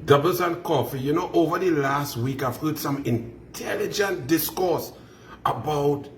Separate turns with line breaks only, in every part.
Doubles and coffee. You know, over the last week, I've heard some intelligent discourse about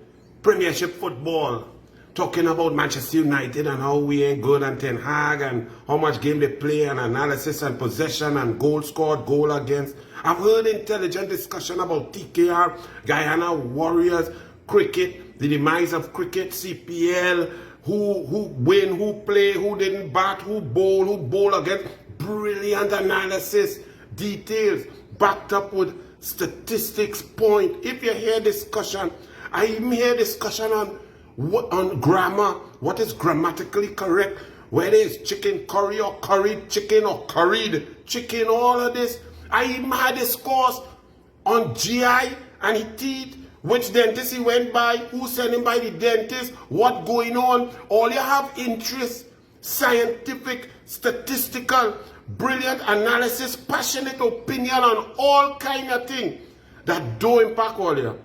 Premiership football, talking about Manchester United and how we ain't good, and Ten Hag and how much game they play, and analysis and possession and goal scored, goal against. I've heard intelligent discussion about TKR, Guyana Warriors, cricket, the demise of cricket, CPL, who win, who play, who didn't bat, who bowl against. Brilliant analysis, details, backed up with statistics, point. If you hear discussion, I even hear discussion on grammar, what is grammatically correct, whether it's chicken curry or curried chicken or curried chicken, all of this. I even had discourse on GI and his teeth, which dentist he went by, who sent him by the dentist, what going on. All you have interest, scientific, statistical, brilliant analysis, passionate opinion on all kind of things that don't impact all you.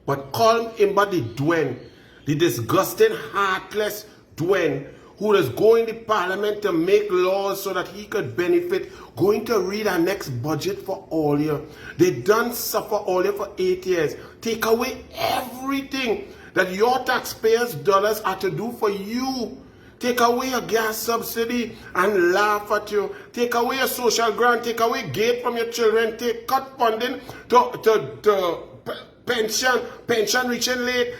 But call him by the Dwen, the disgusting, heartless Dwen, who is going to Parliament to make laws so that he could benefit, going to read our next budget for all you. They done suffer all you for 8 years. Take away everything that your taxpayers' dollars are to do for you. Take away your gas subsidy and laugh at you. Take away your social grant. Take away gate from your children. Cut funding to pension reaching late,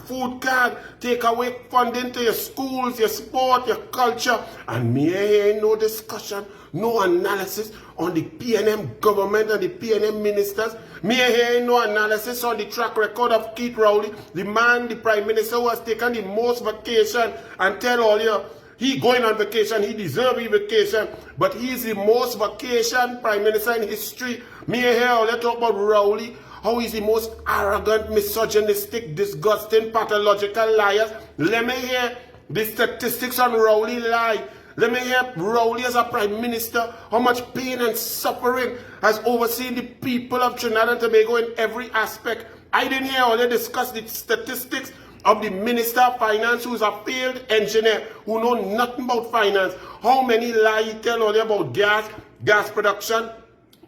food card. Take away funding to your schools, your sport, your culture. And me ain't no discussion, no analysis on the PNM government and the PNM ministers. Me ain't no analysis on the track record of Keith Rowley, the man, the Prime Minister who has taken the most vacation, and tell all you, he going on vacation, he deserves a vacation, but he's the most vacation Prime Minister in history. Me hear all you talk about Rowley, how he's the most arrogant, misogynistic, disgusting, pathological liar. Let me hear the statistics on Rowley lie. Let me hear Rowley as a Prime Minister, how much pain and suffering has overseen the people of Trinidad and Tobago in every aspect. I didn't hear all you discuss the statistics of the Minister of Finance, who is a failed engineer, who know nothing about finance. How many lies he tell all you about gas production,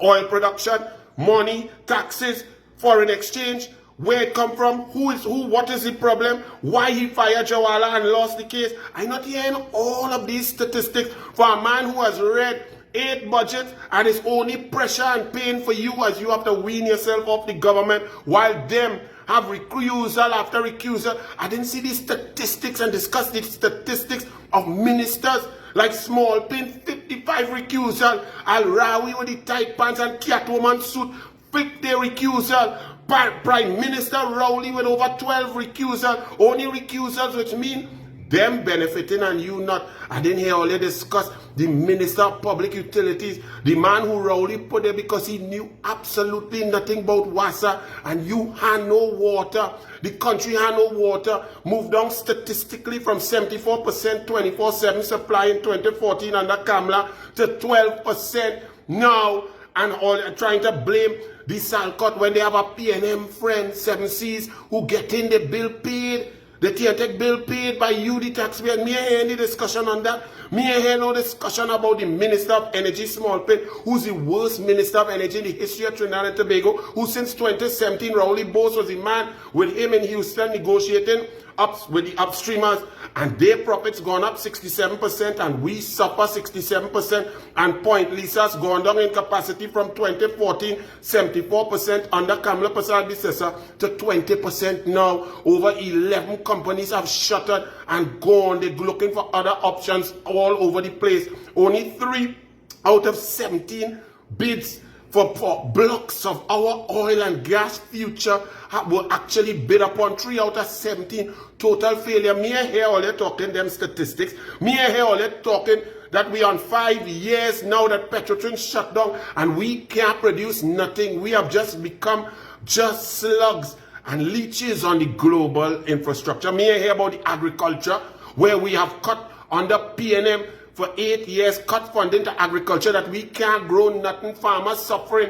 oil production, money, taxes, foreign exchange, where it come from, what is the problem, why he fired Jawala and lost the case. I'm not hearing all of these statistics for a man who has read 8 budgets and is only pressure and pain for you as you have to wean yourself off the government, while them have recusal after recusal. I didn't see these statistics and discuss the statistics of ministers like Small Pin, 55 recusal, Al Rawi with the tight pants and Catwoman suit, 50 recusal. Prime Minister Rowley with over 12 recusals, only recusals, which mean them benefiting and you not. I didn't hear all you discuss the Minister of Public Utilities, the man who Rowley put there because he knew absolutely nothing about WASA, and you had no water. The country had no water. Moved down statistically from 74% 24/7 supply in 2014 under Kamla to 12% now, and all trying to blame the Salcott when they have a PNM friend, 7 Seas, who getting the bill paid, the TNTech bill paid by you, the taxpayer. Me hear any discussion on that. Me hear no discussion about the Minister of Energy, Small Pin, who's the worst Minister of Energy in the history of Trinidad and Tobago, who since 2017, Rowley Bose was the man with him in Houston negotiating with the upstreamers, and their profits gone up 67%, and we suffer 67%, and Point Lisa's gone down in capacity from 2014, 74% under Kamla Prasad Bissessa to 20% now. Over 11 companies have shuttered and gone. They're looking for other options all over the place. Only 3 out of 17 bids for blocks of our oil and gas future were actually bid upon. 3 out of 17. Total failure. Me hear all you talking them statistics. Me hear all you talking that we on 5 years now that Petrotrin shut down and we can't produce nothing. We have just become just slugs and leeches on the global infrastructure. Me hear about the agriculture, where we have cut under PNM for 8 years, cut funding to agriculture, that we can't grow nothing, farmers suffering.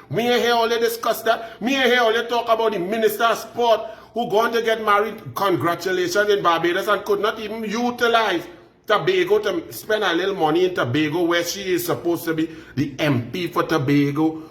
Me hear all you discuss that. Me hear all you talk about the Minister of Sport, who going to get married, congratulations, in Barbados, and could not even utilize Tobago to spend a little money in Tobago where she is supposed to be the MP for Tobago.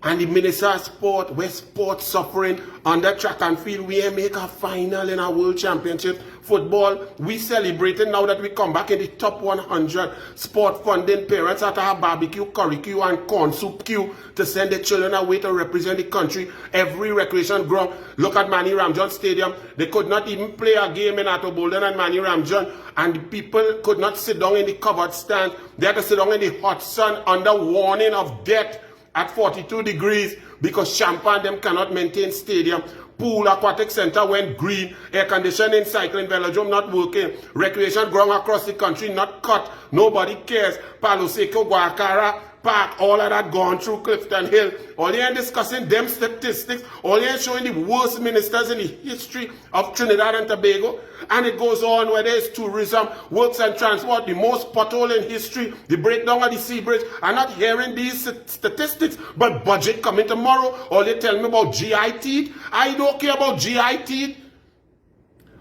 And the Minister of Sport, where sport suffering under track and field, we make a final in a World Championship football. We celebrating now that we come back in the top 100 sport funding. Parents at our barbecue, curry queue and corn soup queue to send their children away to represent the country. Every recreation ground. Look at Manny Ramjohn Stadium. They could not even play a game in Atto Bolden and Manny Ramjohn. And the people could not sit down in the covered stand. They had to sit down in the hot sun under warning of death at 42 degrees because Champa and them cannot maintain stadium. Pool aquatic center went green. Air conditioning, cycling velodrome not working. Recreation ground across the country not cut. Nobody cares. Palo Seco, Guacara Park, all of that gone through Clifton Hill. All you ain't discussing them statistics. All you ain't showing the worst ministers in the history of Trinidad and Tobago. And it goes on where there is tourism, works and transport, the most pothole in history, the breakdown of the sea bridge. I'm not hearing these statistics, but budget coming tomorrow. All you tell me about GI teeth. I don't care about GI teeth.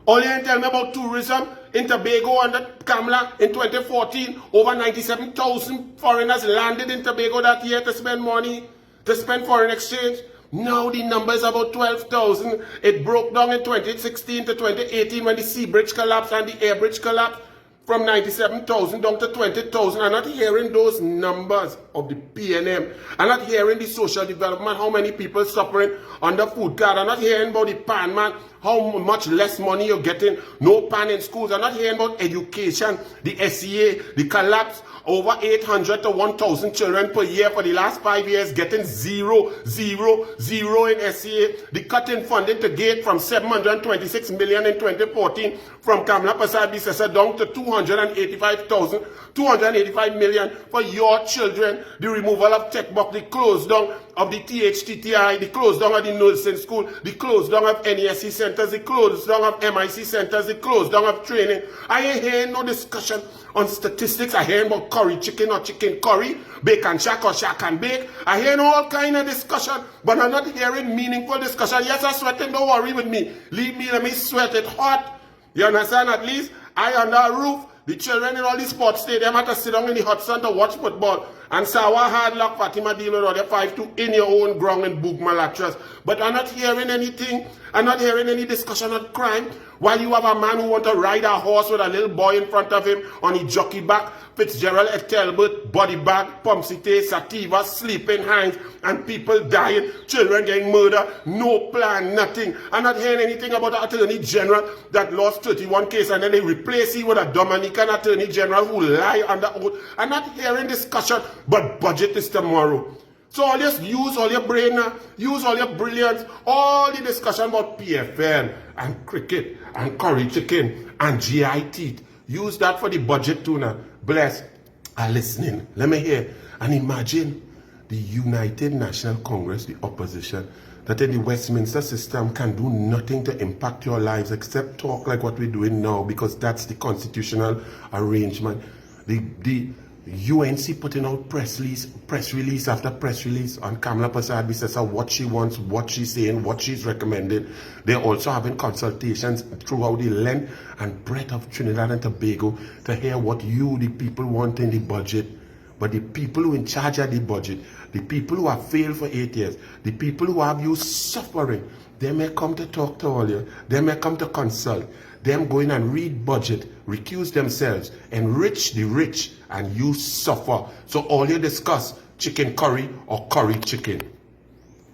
All you tell me about tourism in Tobago under Kamla in 2014, over 97,000 foreigners landed in Tobago that year to spend money, to spend foreign exchange. Now the number is about 12,000. It broke down in 2016 to 2018 when the sea bridge collapsed and the air bridge collapsed from 97,000 down to 20,000. I'm not hearing those numbers of the PNM. I'm not hearing the social development, how many people suffering under food card. I'm not hearing about the pan man, how much less money you're getting, no pan in schools. I'm not hearing about education, the SEA, the collapse. Over 800 to 1,000 children per year for the last 5 years getting zero in SEA. The cut in funding to GATE from 726 million in 2014 from Kamla Prasad Bisesa down to 285 million for your children. The removal of tech box, the close down of the THTTI, the close down of the nursing school, the close down of NESC centers, the close down of MIC centers, the close down of training. I ain't hearing no discussion on statistics. I hear about curry chicken or chicken curry, bacon shack or shack and bake. I hear all kind of discussion, but I'm not hearing meaningful discussion. Yes, I'm sweating, don't worry with me. Leave me, let me sweat it hot. You understand? At least I under a roof. The children in all these sports stadium have to sit down in the hot sun to watch football. And Sawa hard luck, Fatima deal with all the 5-2 in your own ground in Boog Malatras. But I'm not hearing anything. I'm not hearing any discussion on crime. While you have a man who want to ride a horse with a little boy in front of him on his jockey back, Fitzgerald at Talbot, body bag, Pumpsite, Sativa, sleeping hands, and people dying, children getting murdered, no plan, nothing. I'm not hearing anything about the Attorney General that lost 31 cases and then they replace it with a Dominican Attorney General who lie under oath. I'm not hearing discussion, but budget is tomorrow. So all just use all your brain, use all your brilliance, all the discussion about PFN and cricket and curry chicken and GI teeth. Use that for the budget too now. Bless are listening. Let me hear. And imagine the United National Congress, the opposition, that in the Westminster system can do nothing to impact your lives except talk like what we're doing now, because that's the constitutional arrangement. The UNC putting out press release after press release on Kamla Prasad Bisesa, what she wants, what she's saying, what she's recommending. They're also having consultations throughout the length and breadth of Trinidad and Tobago to hear what you, the people, want in the budget. But the people who are in charge of the budget, the people who have failed for 8 years, the people who have you suffering, they may come to talk to all you, they may come to consult, them going and read budget, recuse themselves, enrich the rich, and you suffer. So all you discuss, chicken curry or curry chicken.